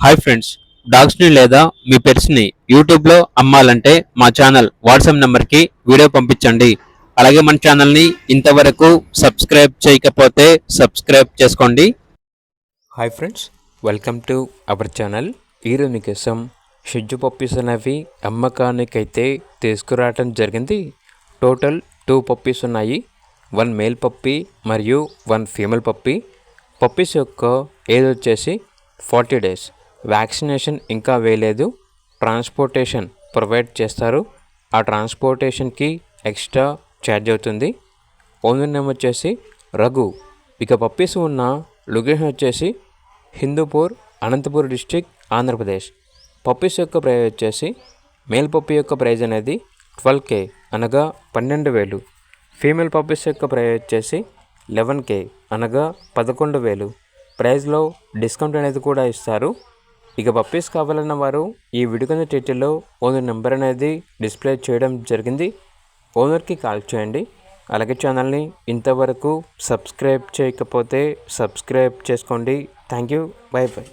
Hi friends, డాగ్స్ని లేదా మీ పెట్స్ని యూట్యూబ్లో అమ్మాలంటే మా ఛానల్ వాట్సాప్ నెంబర్కి వీడియో పంపించండి. అలాగే మన ఛానల్ని ఇంతవరకు సబ్స్క్రైబ్ చేయకపోతే సబ్స్క్రైబ్ చేసుకోండి. Hi friends, welcome to our channel. ఈరోజు మీకోసం షెడ్జు పప్పీస్ అనేవి అమ్మకానికైతే తీసుకురావటం జరిగింది. టోటల్ 2 పప్పీస్ ఉన్నాయి. 1 మేల్ పప్పీ మరియు 1 ఫీమేల్ పప్పీ. పప్పీస్ యొక్క ఏజ్ వచ్చేసి 40 డేస్. వ్యాక్సినేషన్ ఇంకా వేయలేదు. ట్రాన్స్పోర్టేషన్ ప్రొవైడ్ చేస్తారు. ఆ ట్రాన్స్పోర్టేషన్కి ఎక్స్ట్రా ఛార్జ్ అవుతుంది. ఓనర్ నేమ్ వచ్చేసి రఘు. ఇక పప్పీస్ ఉన్న లొకేషన్ వచ్చేసి హిందూపూర్, అనంతపూర్ డిస్టిక్, ఆంధ్రప్రదేశ్. పప్పీస్ యొక్క ప్రైస్ వచ్చేసి మేల్ పప్పీ యొక్క ప్రైజ్ అనేది 12K అనగా 12,000. ఫీమేల్ పప్పీస్ యొక్క ప్రైస్ వచ్చేసి 11K అనగా 11,000. ప్రైస్లో డిస్కౌంట్ అనేది కూడా ఇస్తారు. ఇక పప్పీస్ కావాలన్న వారు ఈ వీడియో కింద టైటిల్లో ఓనర్ నెంబర్ అనేది డిస్ప్లే చేయడం జరిగింది. ఓనర్కి కాల్ చేయండి. అలాగే ఛానల్ని ఇంతవరకు సబ్స్క్రైబ్ చేయకపోతే సబ్స్క్రైబ్ చేసుకోండి. Thank you. By by.